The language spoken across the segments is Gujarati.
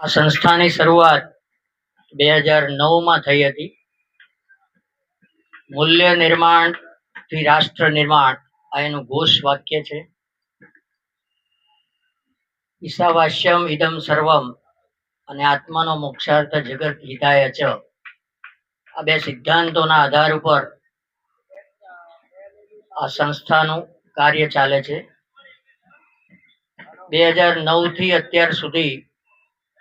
આ સંસ્થાની શરૂઆત 2009માં થઈ હતી. મૂલ્ય નિર્માણ થી રાષ્ટ્ર નિર્માણ આ એનું ઘોષ વાક્ય છે. ઈશાવાસ્યમ ઇદમ સર્વમ અને આત્માનો મોક્ષાર્થ જગત હિતાય ચ, આ બે સિદ્ધાંતોના આધાર ઉપર આ સંસ્થાનું કાર્ય ચાલે છે. 2009 થી અત્યાર સુધી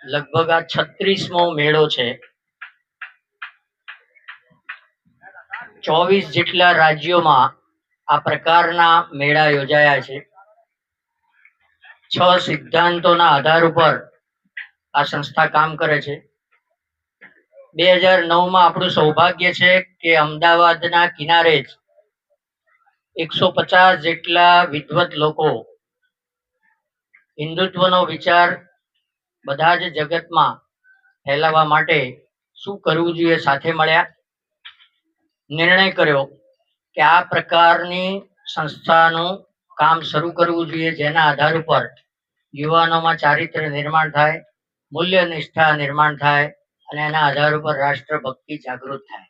લગભગ આ 36મો મેળો છે. 24 જેટલા રાજ્યોમાં આ પ્રકારના મેળા યોજાયા છે. 6 સિદ્ધાંતોના આધાર ઉપર આ સંસ્થા કામ કરે છે. 2009માં આપણું સૌભાગ્ય છે કે અમદાવાદના કિનારે જ 150 જેટલા વિદ્વત લોકો હિન્દુત્વનો વિચાર બધા જ જગતમાં ફેલાવવા માટે શું કરવું જોઈએ સાથે મળ્યા. નિર્ણય કર્યો કે આ પ્રકારની સંસ્થાનું કામ શરૂ કરવું જોઈએ, જેના આધાર ઉપર યુવાનોમાં ચારિત્ર્ય નિર્માણ થાય, મૂલ્ય નિષ્ઠા નિર્માણ થાય અને એના આધાર ઉપર રાષ્ટ્રભક્તિ જાગૃત થાય.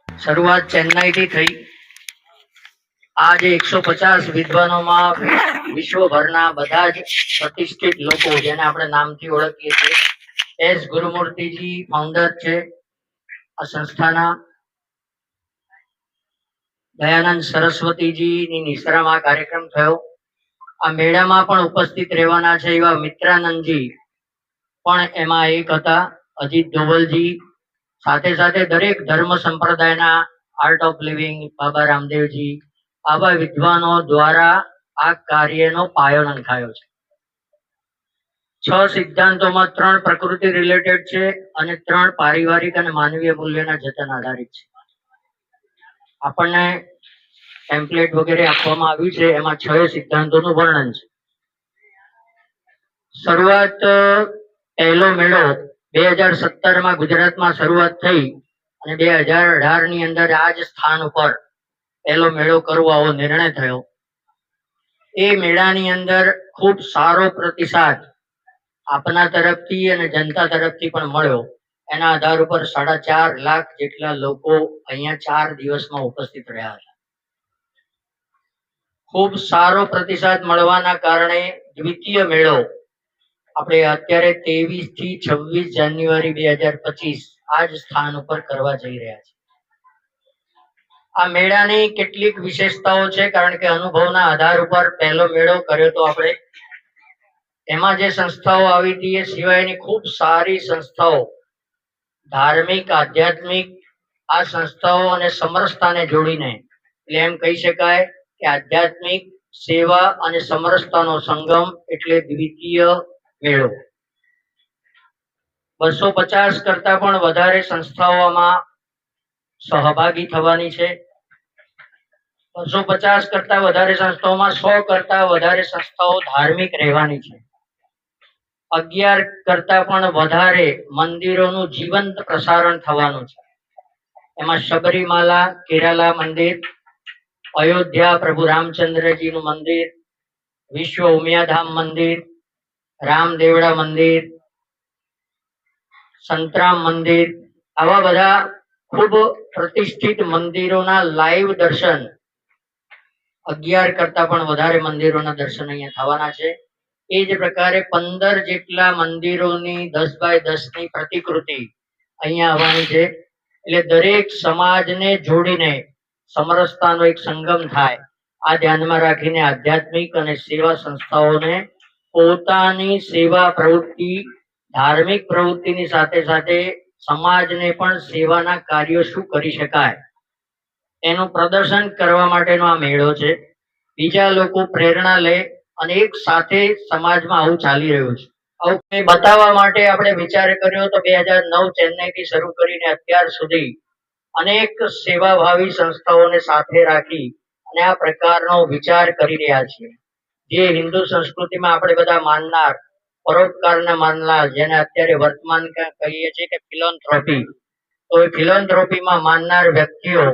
શરૂઆત ચેન્નાઈથી થઈ. આ જે 150 વિદ્વાનોમાં વિશ્વભરના બધા જ પ્રતિષ્ઠિત લોકો જેને આપણે નામથી ઓળખીએ છીએ. એસ ગુરુમૂર્તિજી ફાઉન્ડર છે આ સંસ્થાના. દયાનંદ સરસ્વતીજીની નિશ્રામાં કાર્યક્રમ થયો. આ મેળામાં પણ ઉપસ્થિત રહેવાના છે એવા મિત્રાનંદજી પણ એમાં એક હતા. અજીત ધોવલજી, સાથે સાથે દરેક ધર્મ સંપ્રદાયના આર્ટ ઓફ લિવિંગ બાબા રામદેવજી, આવા વિદ્વાનો દ્વારા આ કાર્યનો પાયો નંખાયો છે. 6 સિદ્ધાંતોમાં 3 પ્રકૃતિ રિલેટેડ છે અને 3 પારિવારિક અને માનવીય મૂલ્યોના જતન આધારિત છે. આપણને ટેમ્પલેટ વગેરે આપવામાં આવ્યું છે, એમાં 6 સિદ્ધાંતોનું વર્ણન છે. શરૂઆત પહેલો મેળો 2017માં ગુજરાતમાં શરૂઆત થઈ અને 2018ની અંદર આ જ સ્થાન ઉપર પહેલો મેળો કરવો આવો નિર્ણય થયો. એ મેળાની અંદર ખૂબ સારો પ્રતિસાદ આપના તરફથી અને જનતા તરફથી પણ મળ્યો. એના આધાર ઉપર 4.5 લાખ જેટલા લોકો અહીંયા 4 દિવસમાં ઉપસ્થિત રહ્યા હતા. ખૂબ સારો પ્રતિસાદ મળવાના કારણે દ્વિતીય મેળો આપણે અત્યારે 23 થી 26 જાન્યુઆરી 2025 આ જ સ્થાન ઉપર કરવા જઈ રહ્યા છીએ. આ મેળાની કેટલીક વિશેષતાઓ છે, કારણ કે અનુભવના આધાર ઉપર પહેલો મેળો કર્યો તો આપણે એમાં જે સંસ્થાઓ આવી હતી એ સિવાયની ખૂબ સારી સંસ્થાઓ, ધાર્મિક આધ્યાત્મિક આ સંસ્થાઓ અને સમરસતાને જોડીને, એટલે એમ કહી શકાય કે આધ્યાત્મિક સેવા અને સમરસતાનો સંગમ એટલે દ્વિતીય મેળો. 250 કરતા પણ વધારે સંસ્થાઓમાં સહભાગી થવાની છે. 250 કરતા વધારે સંસ્થાઓમાં 100 કરતા વધારે સંસ્થાઓ ધાર્મિક રહેવાની છે. 11 કરતા પણ વધારે મંદિરોનું જીવંત પ્રસારણ થવાનું છે. એમાં શબરીમાલા કેરાલા મંદિર, અયોધ્યા પ્રભુ રામચંદ્રજીનું મંદિર, વિશ્વ ઉમિયાધામ મંદિર, રામદેવડા મંદિર, સંતરામ મંદિર, આવા બધા ખૂબ પ્રતિષ્ઠિત મંદિરોના લાઈવ દર્શન, 11 કરતા પણ વધારે મંદિરોના દર્શન અહીંયા થવાના છે. એ જ પ્રકારે 15 જેટલા મંદિરોની 10 બાય 10 ની પ્રતિકૃતિ અહીંયા આવવાની છે. એટલે દરેક સમાજને જોડીને સમરસતાનો એક સંગમ થાય, આ ધ્યાનમાં રાખીને આધ્યાત્મિક અને સેવા સંસ્થાઓને પોતાની સેવા પ્રવૃત્તિ, ધાર્મિક પ્રવૃત્તિની સાથે સાથે સમાજને પણ સેવાના કાર્યો શું કરી શકાય એનું પ્રદર્શન કરવા માટેનો આ મેળો છે. બીજા લોકો પ્રેરણા લે અને એક સાથે સમાજમાં આવું ચાલી રહ્યું છે. આવું બતાવવા માટે આપણે વિચાર કર્યો તો 2009 ચેન્નઈથી શરૂ કરીને અત્યાર સુધી અનેક સેવાભાવી સંસ્થાઓને સાથે રાખી અને આ પ્રકારનો વિચાર કરી રહ્યા છીએ. જે હિન્દુ સંસ્કૃતિમાં આપણે બધા માનનાર, પરોપકારને માનનાર, જેને અત્યારે વર્તમાન કહીએ છીએ કે ફિલોન્થ્રોપી, તો એ ફિલોન્થ્રોપીમાં માનનાર વ્યક્તિઓ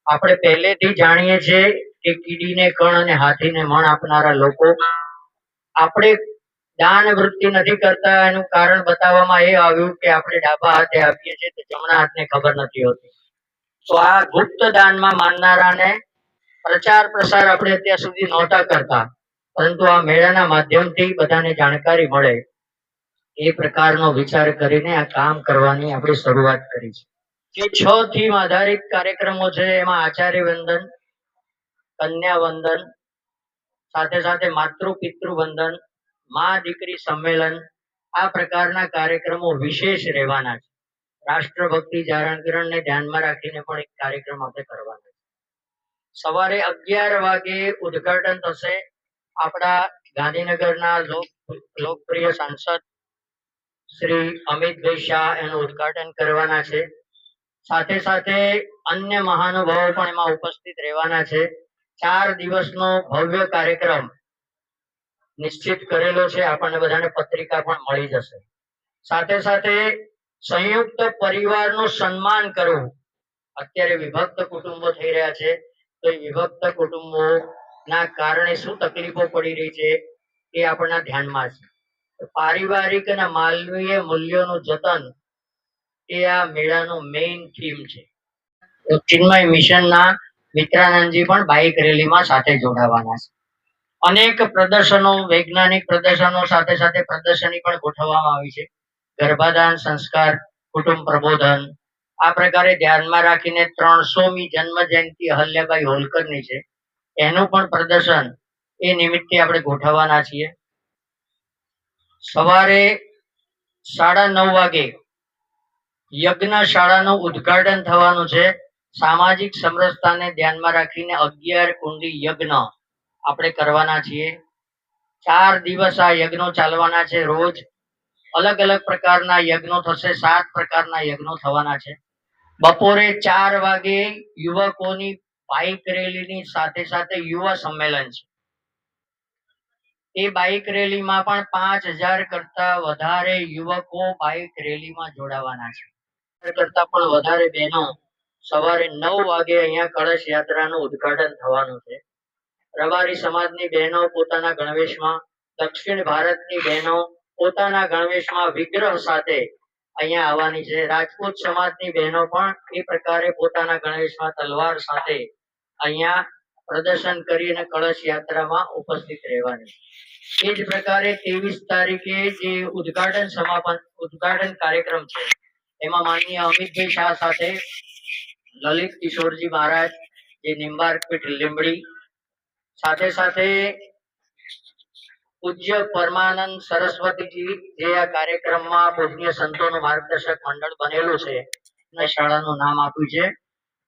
આપણે પહેલેથી જાણીએ છીએ કે કીડીને કણ અને હાથીને મણ આપનારા લોકો. આપણે દાન વૃત્તિ નથી કરતા એનું કારણ બતાવવામાં એ આવ્યું કે આપણે ડાબા હાથે આપીએ છીએ તો જમણા હાથને ખબર નથી હોતી. તો આ ગુપ્ત દાનમાં માનનારાને પ્રચાર પ્રસાર આપણે અત્યાર સુધી નહોતા કરતા, પરંતુ આ મેળાના માધ્યમથી બધાને જાણકારી મળે એ પ્રકારનો વિચાર કરીને આ કામ કરવાની આપણે શરૂઆત કરી છે. જે 6 થીમ આધારિત કાર્યક્રમો છે એમાં આચાર્ય વંદન, કન્યા વંદન, સાથે સાથે માતૃ પિતૃ વંદન, મા દીકરી સંમેલન, આ પ્રકારના કાર્યક્રમો વિશેષ રહેવાના છે. રાષ્ટ્રભક્તિ જાગરણને ધ્યાનમાં રાખીને પણ એક કાર્યક્રમ આપણે કરવાનો છે. સવારે 11 વાગે ઉદ્ઘાટન થશે. આપણા ગાંધીનગરના લોકપ્રિય સાંસદ શ્રી અમિતભાઈ શાહ એનું ઉદ્ઘાટન કરવાના છે. સાથે સાથે અન્ય મહાનુભાવો પણ એમાં ઉપસ્થિત રહેવાના છે. 4 દિવસનો ભવ્ય કાર્યક્રમ નિશ્ચિત કરેલો છે. આપણને બધાને પત્રિકા પણ મળી જશે. સાથે સાથે સંયુક્ત પરિવારનું સન્માન કરવું. અત્યારે વિભક્ત કુટુંબો થઈ રહ્યા છે, તો એ વિભક્ત કુટુંબો ના કારણે શું તકલીફો પડી રહી છે એ આપણા ધ્યાનમાં છે. પારિવારિક અને માનવીય મૂલ્યોનું જતન એ આ મેળાનો મેઇન થીમ છે. ચિન્મય મિશનના મિત્રાનંદજી પણ બાઇક રેલીમાં સાથે જોડાવાના છે. અનેક પ્રદર્શનો, વૈજ્ઞાનિક પ્રદર્શનો સાથે સાથે પ્રદર્શની પણ ગોઠવવામાં આવી છે. ગર્ભાધાન સંસ્કાર, કુટુંબ પ્રબોધન, આ પ્રકારે ધ્યાનમાં રાખીને 300મી જન્મ જયંતિ અહલ્યાબાઈ હોલકરની છે, એનું પણ પ્રદર્શન એ નિમિત્તે આપણે ગોઠવવાના છીએ. સવારે 9:30 વાગે યજ્ઞશાળાનું ઉદ્ઘાટન થવાનું છે. સામાજિક સમરસતાને ધ્યાનમાં રાખીને 11 કુંડી યજ્ઞ આપણે કરવાના છીએ. 4 દિવસ આ યજ્ઞો ચાલવાના છે. રોજ અલગ અલગ પ્રકારના યજ્ઞો થશે. 7 પ્રકારના યજ્ઞો થવાના છે. બપોરે 4 વાગે યુવકોની બાઇક રેલીની સાથે સાથે યુવા સંમેલન છે. એ બાઇક રેલીમાં પણ 5000 કરતા વધારે યુવકો બાઇક રેલીમાં જોડાવાના છે. કરતા પણ વધારે બહેનો સવારે 9 વાગે અહીંયા કળશ યાત્રાનું ઉદ્ઘાટન થવાનું છે. રબારી સમાજની બહેનો પોતાના ગણવેશમાં, દક્ષિણ ભારતની બહેનો પોતાના ગણવેશમાં વિગ્રહ સાથે અહીંયા આવવાની છે. રાજપૂત સમાજની બહેનો પણ એ પ્રકારે પોતાના ગણવેશમાં તલવાર સાથે અહીંયા પ્રદર્શન કરીને કળશ યાત્રામાં ઉપસ્થિત રહેવાની. એ જ પ્રકારે 23 તારીખે જે ઉદ્ઘાટન કાર્યક્રમ છે એમાં માનનીય અમિતભાઈ શાહ સાથે લલિત કિશોરજી મહારાજ, જે નિંબાર્ક પીઠ લીંબડી, સાથે સાથે પૂજ્ય પરમાનંદ સરસ્વતીજી જે આ કાર્યક્રમમાં પૂજ્ય સંતોનું માર્ગદર્શક મંડળ બનેલું છે અને શાળાનું નામ આપ્યું છે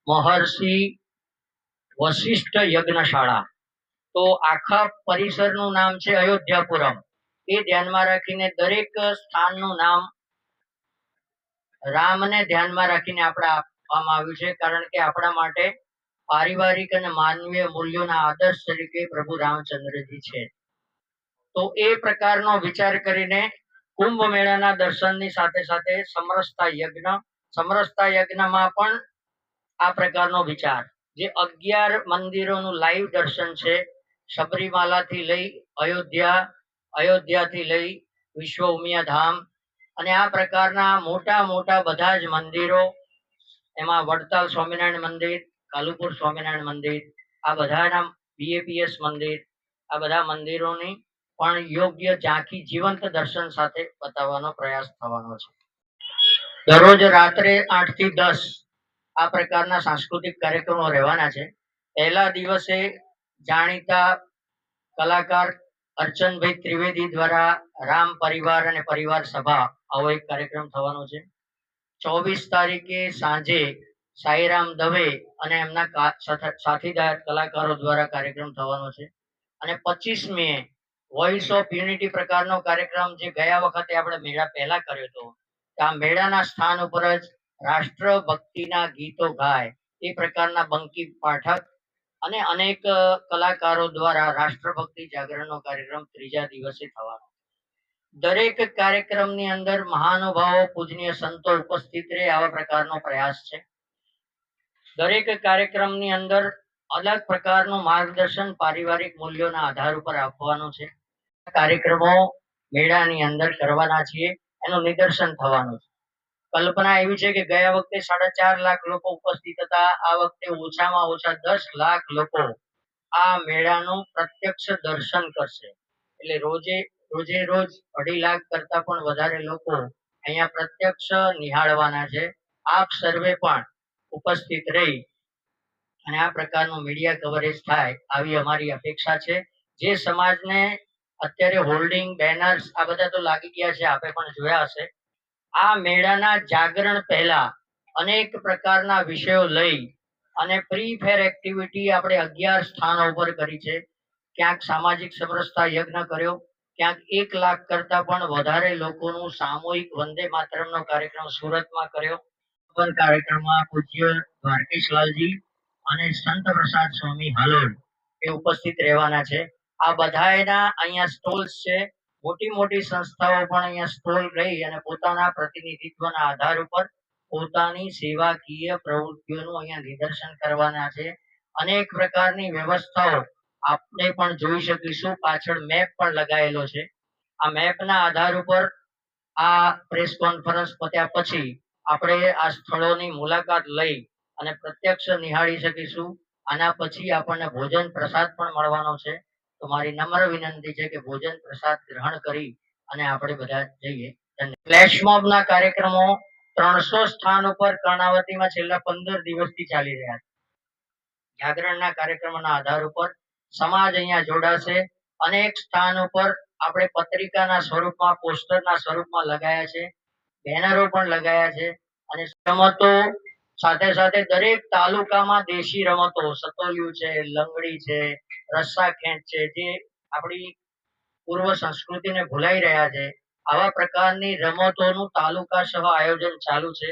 મહર્ષિ વશિષ્ઠ યજ્ઞશાળા. તો આખા પરિસરનું નામ છે અયોધ્યાપુરમ. એ ધ્યાનમાં રાખીને દરેક સ્થાનનું નામ રામને ધ્યાનમાં રાખીને આપણે આપવામાં આવ્યું છે, કારણ કે આપણા માટે પારિવારિક અને માનવીય મૂલ્યોના આદર્શ તરીકે પ્રભુ રામચંદ્રજી છે. તો એ પ્રકારનો વિચાર કરીને કુંભ મેળાના દર્શનની સાથે સાથે સમરસતા યજ્ઞમાં પણ આ પ્રકારનો વિચાર, જે 11 મંદિરોનું લાઈવ દર્શન છે, શબરીમાલાથી લઈ અયોધ્યાથી લઈ વિશ્વ ઉમિયા ધામ, અને આ પ્રકારના મોટા મોટા બધા જ મંદિરો, એમાં વડતાલ સ્વામિનારાયણ મંદિર, કાલુપુર સ્વામિનારાયણ મંદિર, આ બધાના બીએપીએસ મંદિર, આ બધા મંદિરોની પણ યોગ્ય ઝાંખી જીવંત દર્શન સાથે બતાવવાનો પ્રયાસ થવાનો છે. દરરોજ રાત્રે 8 થી 10 આ પ્રકારના સાંસ્કૃતિક કાર્યક્રમો રહેવાના છે. પહેલા દિવસે જાણીતા કલાકાર અર્ચનભાઈ ત્રિવેદી દ્વારા રામ પરિવાર અને પરિવાર સભા આવો એક કાર્યક્રમ થવાનો છે. 24 તારીખે સાંજે સાઈરામ દવે અને એમના સાથીદાર કલાકારો દ્વારા કાર્યક્રમ થવાનો છે. અને 25 મે વોઇસ ઓફ યુનિટી પ્રકારનો કાર્યક્રમ, જે ગયા વખતે આપણે મેળા પહેલા કર્યો હતો, આ મેળાના સ્થાન ઉપર જ રાષ્ટ્રભક્તિના ગીતો ગાય એ પ્રકારના બંકી પાઠક અને અનેક કલાકારો દ્વારા રાષ્ટ્રભક્તિ જાગરણનો કાર્યક્રમ ત્રીજા દિવસે થવાનો. દરેક કાર્યક્રમની અંદર મહાનુભાવો પૂજનીય સંતો ઉપસ્થિત રહે આવા પ્રકારનો પ્રયાસ છે. દરેક કાર્યક્રમની અંદર અલગ પ્રકારનું માર્ગદર્શન પારિવારિક મૂલ્યોના આધાર ઉપર આપવાનું છે. કાર્યક્રમો મેળાની અંદર કરવાના છીએ, એનું નિદર્શન થવાનું છે. કલ્પના એવી છે કે ગયા વખતે 4.5 લાખ લોકો ઉપસ્થિત હતા, આ વખતે ઓછામાં ઓછા 10 લાખ લોકો આ મેળાનું પ્રત્યક્ષ દર્શન કરશે. એટલે રોજે રોજ 2.5 લાખ કરતા પણ વધારે લોકો અહીંયા પ્રત્યક્ષ નિહાળવાના છે. આપ સર્વે પણ ઉપસ્થિત રહી અને આ પ્રકારનું મીડિયા કવરેજ થાય આવી અમારી અપેક્ષા છે. જે સમાજને અત્યારે હોલ્ડિંગ, બેનર્સ આ બધા તો લાગી ગયા છે, આપે પણ જોયા હશે. આ મેળાના જાગરણ પહેલા અનેક પ્રકારના વિષયો લઈ અને પ્રી ફેર એક્ટિવિટી આપણે 11 સ્થાનો ઉપર કરી છે. ક્યાંક સામાજિક સમરસતા યજ્ઞ કર્યો, ક્યાંક 1 લાખ કરતા પણ વધારે લોકોનું સામૂહિક વંદે માતરમનો કાર્યક્રમ સુરતમાં કર્યો. કાર્યક્રમમાં પૂજ્ય દ્વારકેશલાલજી અને સંત પ્રસાદ સ્વામી હાલોલ એ ઉપસ્થિત રહેવાના છે. આ બધાના અહીંયા સ્ટોલ્સ છે. મોટી મોટી સંસ્થાઓ પણ અહીંયા સ્ટોલ રહી અને પોતાના પ્રતિનિધિત્વના આધાર ઉપર પોતાની સેવાકીય પ્રવૃત્તિઓનું અહીંયા નિદર્શન કરવાના છે. અનેક પ્રકારની વ્યવસ્થાઓ આપણે પણ જોઈ શકીશું. પાછળ મેપ પણ લગાવેલો છે. આ મેપના આધાર ઉપર આ પ્રેસ કોન્ફરન્સ પત્યા પછી આપણે આ સ્થળોની મુલાકાત લઈ અને પ્રત્યક્ષ નિહાળી શકીશું. આના પછી આપણને ભોજન પ્રસાદ પણ મળવાનો છે. તો મારી નમ્ર વિનંતી છે કે ભોજન પ્રસાદ ગ્રહણ કરી અને આપણે બધા જઈએ. ફ્લેશ મોબના કાર્યક્રમો 300 સ્થાન ઉપર કર્ણાવતીમાં છેલ્લા 15 દિવસથી ચાલી રહ્યા છે. જાગરણના કાર્યક્રમોના આધાર ઉપર સમાજ અહીંયા જોડાશે. અનેક સ્થાન ઉપર આપણે પત્રિકાના સ્વરૂપમાં, પોસ્ટરના સ્વરૂપમાં લગાયા છે, બેનરો પણ લગાયા છે. અને રમતો સાથે સાથે દરેક તાલુકામાં દેશી રમતો, સતોલિયું છે, લંગડી છે, રસ્સા ખેંચ છે, જે આપણી પૂર્વ સંસ્કૃતિને ભૂલાઈ રહ્યા છે, આવા પ્રકારની રમતોનું તાલુકા સહ આયોજન ચાલુ છે.